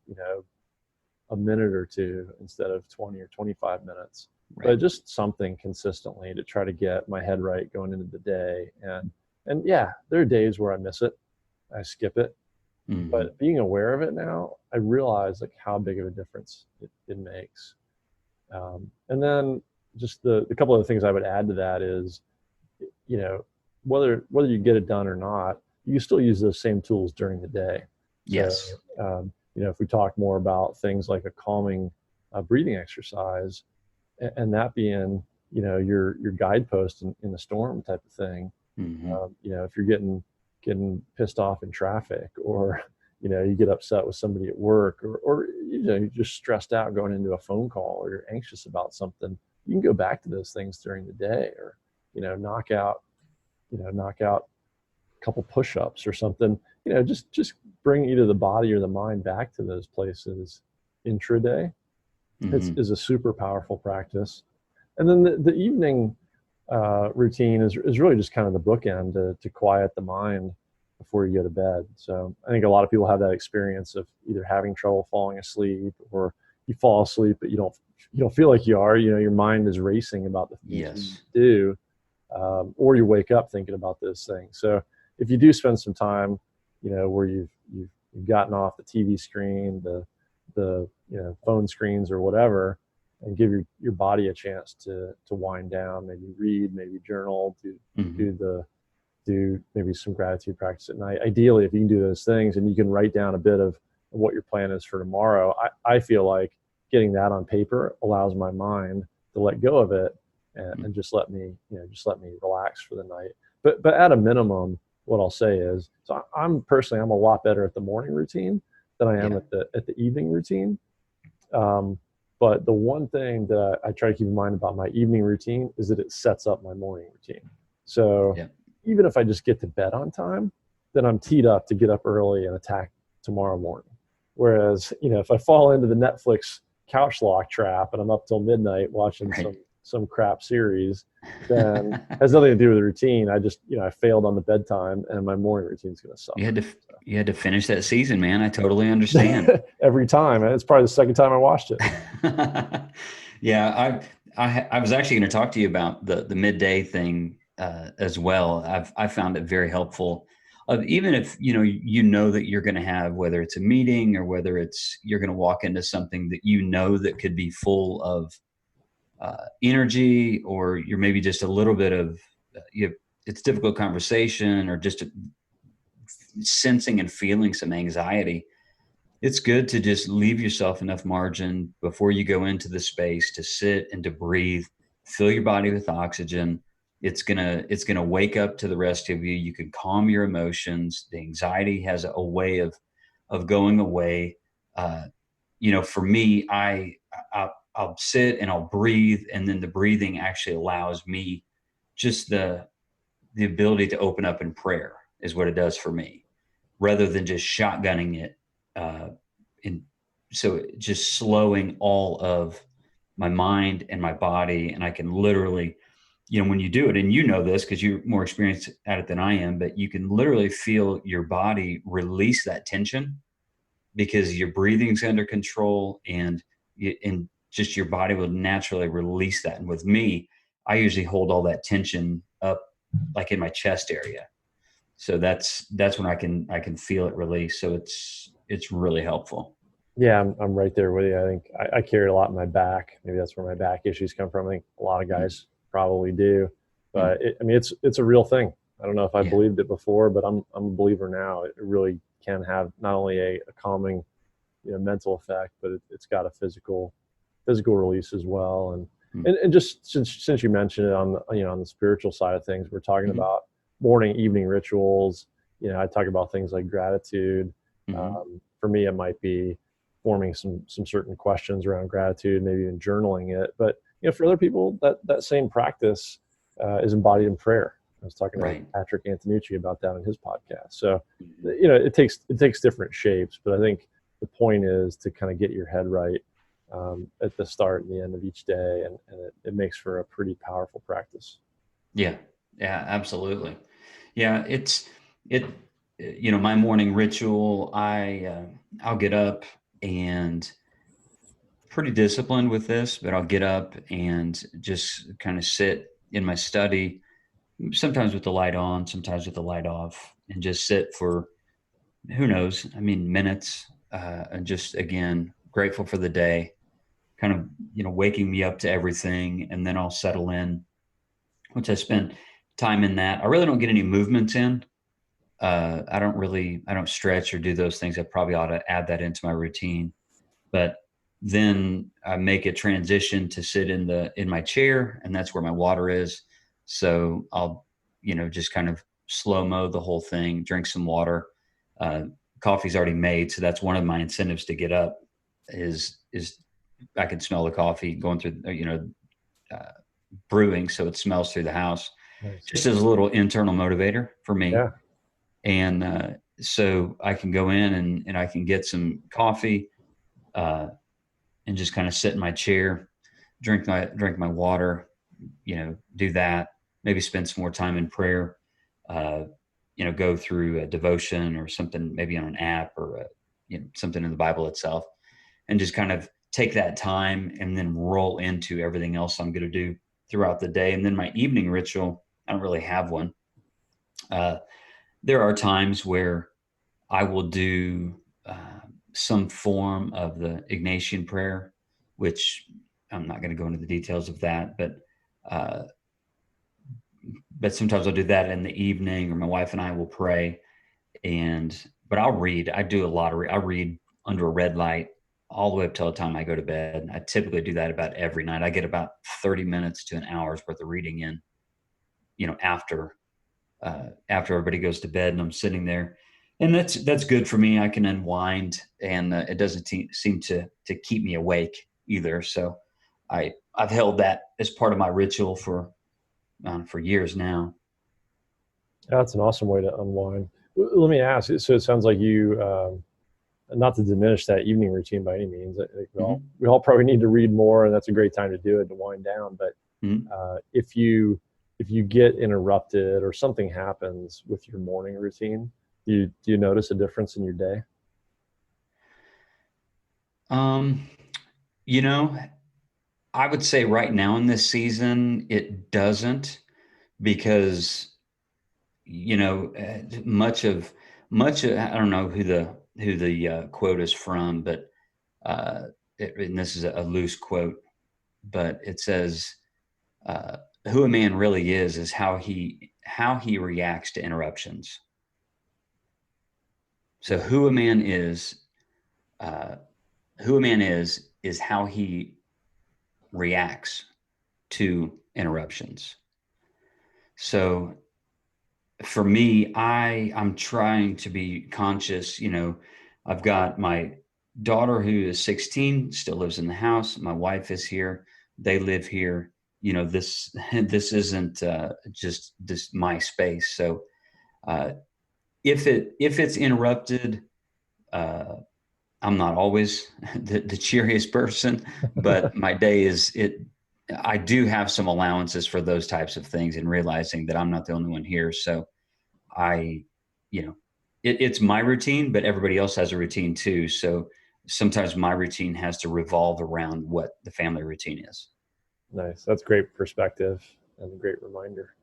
Speaker 3: a minute or two instead of 20 or 25 minutes,
Speaker 1: Right.
Speaker 3: but just something consistently to try to get my head right going into the day. And yeah, there are days where I miss it, I skip it,
Speaker 1: Mm-hmm.
Speaker 3: but being aware of it now, I realize like how big of a difference it makes. And then just the couple of things I would add to that is, you know, whether you get it done or not, you still use those same tools during the day. So,
Speaker 1: Yes.
Speaker 3: if we talk more about things like a calming breathing exercise, and that being, your guidepost in the storm type of thing.
Speaker 1: Mm-hmm.
Speaker 3: If you're getting pissed off in traffic, or you get upset with somebody at work, or you're just stressed out going into a phone call, or you're anxious about something, you can go back to those things during the day, or knock out a couple push-ups or something. Just bring either the body or the mind back to those places intraday.
Speaker 1: Mm-hmm.
Speaker 3: Is a super powerful practice. And then the evening routine is really just kind of the bookend to quiet the mind before you go to bed. So I think a lot of people have that experience of either having trouble falling asleep, or you fall asleep but you don't feel like you are. Your mind is racing about the things you need
Speaker 1: Yes.
Speaker 3: to do, or you wake up thinking about those things. So if you do spend some time, where you've gotten off the TV screen, the phone screens or whatever, and give your body a chance to wind down, maybe read, maybe journal,
Speaker 1: Mm-hmm.
Speaker 3: do maybe some gratitude practice at night. Ideally, if you can do those things and you can write down a bit of what your plan is for tomorrow, I feel like getting that on paper allows my mind to let go of it, and just let me relax for the night. But at a minimum, what I'll say is, so I'm a lot better at the morning routine than I am
Speaker 1: Yeah.
Speaker 3: at the evening routine. Um, but the one thing that I try to keep in mind about my evening routine is that it sets up my morning routine. So
Speaker 1: Yeah.
Speaker 3: even if I just get to bed on time, then I'm teed up to get up early and attack tomorrow morning. Whereas, if I fall into the Netflix couch lock trap and I'm up till midnight watching
Speaker 1: Right.
Speaker 3: some crap series, then it has nothing to do with the routine. I just, I failed on the bedtime, and my morning routine is going to
Speaker 1: You had
Speaker 3: suffer.
Speaker 1: to you had to finish that season, man. I totally understand.
Speaker 3: Every time. It's probably the second time I watched it.
Speaker 1: Yeah, I was actually going to talk to you about the midday thing as well. I found it very helpful. Even if that you're going to have, whether it's a meeting or whether it's you're going to walk into something that that could be full of energy, or you're maybe just a little bit of it's difficult conversation, or just sensing and feeling some anxiety. It's good to just leave yourself enough margin before you go into the space to sit and to breathe, fill your body with oxygen. It's gonna wake up to the rest of you. You can calm your emotions. The anxiety has a way of going away. For me, I'll sit and I'll breathe, and then the breathing actually allows me just the ability to open up in prayer is what it does for me, rather than just shotgunning it. And so just slowing all of my mind and my body, and I can literally, when you do it, and this because you're more experienced at it than I am, but you can literally feel your body release that tension because your breathing's under control, and just your body will naturally release that. And with me, I usually hold all that tension up like in my chest area. So that's when I can feel it release. So it's really helpful.
Speaker 3: Yeah, I'm right there with you. I think I carry a lot in my back. Maybe that's where my back issues come from. I think a lot of guys probably do, but it's a real thing. I don't know if I
Speaker 1: Yeah.
Speaker 3: believed it before, but I'm a believer now. It really can have not only a calming, mental effect, but it's got a physical release as well. And
Speaker 1: Mm.
Speaker 3: and just since you mentioned it on the spiritual side of things, we're talking
Speaker 1: Mhm.
Speaker 3: about morning, evening rituals. I talk about things like gratitude.
Speaker 1: Mhm.
Speaker 3: For me, it might be forming some certain questions around gratitude, maybe even journaling it. But for other people, that same practice is embodied in prayer. I was talking to
Speaker 1: Right.
Speaker 3: Patrick Antonucci about that in his podcast. So
Speaker 1: Mhm.
Speaker 3: it takes different shapes, but I think the point is to kind of get your head right at the start and the end of each day, and it makes for a pretty powerful practice.
Speaker 1: Yeah. Yeah, absolutely. Yeah, it my morning ritual, I'll get up and pretty disciplined with this, but I'll get up and just kind of sit in my study, sometimes with the light on, sometimes with the light off, and just sit for who knows, I mean, minutes, and just again grateful for the day, kind of waking me up to everything, and then I'll settle in. Once I spend time in that, I really don't get any movements in. I don't stretch or do those things. I probably ought to add that into my routine. But then I make a transition to sit in my chair, and that's where my water is. So I'll, just kind of slow mo the whole thing, drink some water. Uh, Coffee's already made, so that's one of my incentives to get up. Is I can smell the coffee going through, uh, brewing, so it smells through the house,
Speaker 3: Nice.
Speaker 1: just as a little internal motivator for me.
Speaker 3: Yeah.
Speaker 1: And so I can go in and I can get some coffee, uh, and just kind of sit in my chair, drink my water, do that, maybe spend some more time in prayer, uh, go through a devotion or something, maybe on an app or something in the Bible itself, and just kind of take that time and then roll into everything else I'm going to do throughout the day. And then my evening ritual, I don't really have one. Uh, there are times where I will do some form of the Ignatian prayer, which I'm not going to go into the details of that, uh, but sometimes I'll do that in the evening, or my wife and I will pray. But I'll read. I do a lot I read under a red light all the way up till the time I go to bed. I typically do that about every night. I get about 30 minutes to an hour's worth of reading in, after everybody goes to bed, and I'm sitting there, and that's good for me. I can unwind, and it doesn't seem to keep me awake either. So I've held that as part of my ritual for years now.
Speaker 3: That's an awesome way to unwind. Let me ask. So it sounds like you, not to diminish that evening routine by any means. I think
Speaker 1: Hmm.
Speaker 3: we all probably need to read more, and that's a great time to do it, to wind down. But
Speaker 1: Hmm.
Speaker 3: if you get interrupted or something happens with your morning routine, do you notice a difference in your day?
Speaker 1: Um, you know, I would say right now in this season it doesn't, because I don't know who the quote is from, but uh, and this is a loose quote, but it says, uh, "Who a man really is how he reacts to interruptions." So
Speaker 3: Yeah.
Speaker 1: uh, who a man is how he reacts to interruptions. So for me, I'm trying to be conscious. I've got my daughter who is 16, still lives in the house. My wife is here. They live here. This isn't just this my space. So if it's interrupted, I'm not always the cheeriest person, but my day is it. I do have some allowances for those types of things, and realizing that I'm not the only one here. So I, it's my routine, but everybody else has a routine too. So sometimes my routine has to revolve around what the family routine is.
Speaker 3: Nice. That's great perspective and a great reminder.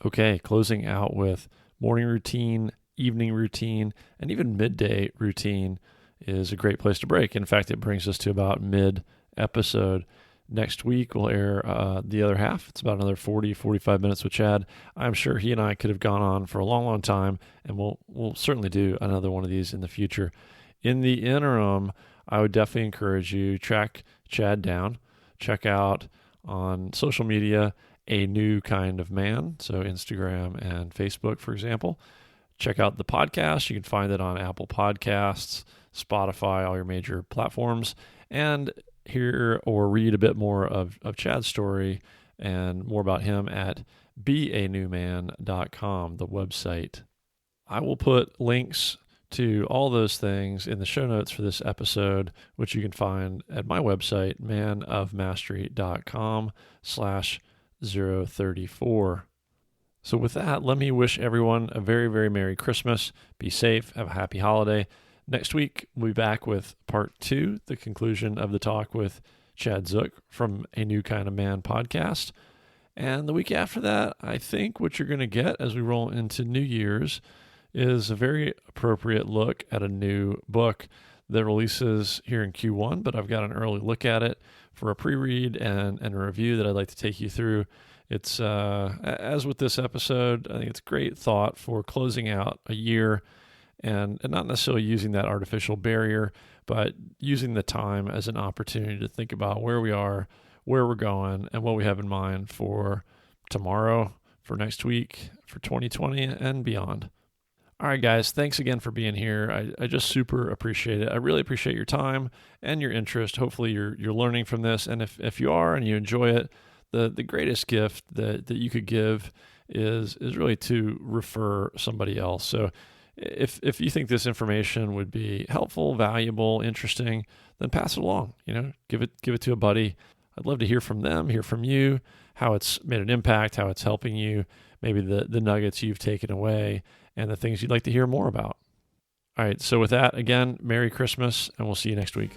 Speaker 2: Okay, closing out with morning routine, evening routine, and even midday routine is a great place to break. In fact, it brings us to about mid-episode. Next week, we'll air the other half. It's about another 40, 45 minutes with Chad. I'm sure he and I could have gone on for a long, long time, and we'll certainly do another one of these in the future. In the interim, I would definitely encourage you, track Chad down. Check out on social media, A New Kind of Man, so Instagram and Facebook, for example. Check out the podcast. You can find it on Apple Podcasts, Spotify, all your major platforms, and hear or read a bit more of Chad's story and more about him at beanewman.com, the website. I will put links to all those things in the show notes for this episode, which you can find at my website, manofmastery.com/034. So with that, let me wish everyone a very, very Merry Christmas. Be safe. Have a happy holiday. Next week, we'll be back with part 2, the conclusion of the talk with Chad Zueck from A New Kind of Man podcast. And the week after that, I think what you're going to get as we roll into New Year's is a very appropriate look at a new book that releases here in Q1, but I've got an early look at it for a pre-read and a review that I'd like to take you through. It's, as with this episode, I think it's great thought for closing out a year and not necessarily using that artificial barrier, but using the time as an opportunity to think about where we are, where we're going, and what we have in mind for tomorrow, for next week, for 2020 and beyond. All right, guys, thanks again for being here. I just super appreciate it. I really appreciate your time and your interest. Hopefully you're learning from this. And if you are and you enjoy it, the greatest gift that you could give is really to refer somebody else. So if you think this information would be helpful, valuable, interesting, then pass it along. Give it to a buddy. I'd love to hear from them, hear from you, how it's made an impact, how it's helping you, maybe the nuggets you've taken away, and the things you'd like to hear more about. All right, so with that, again, Merry Christmas, and we'll see you next week.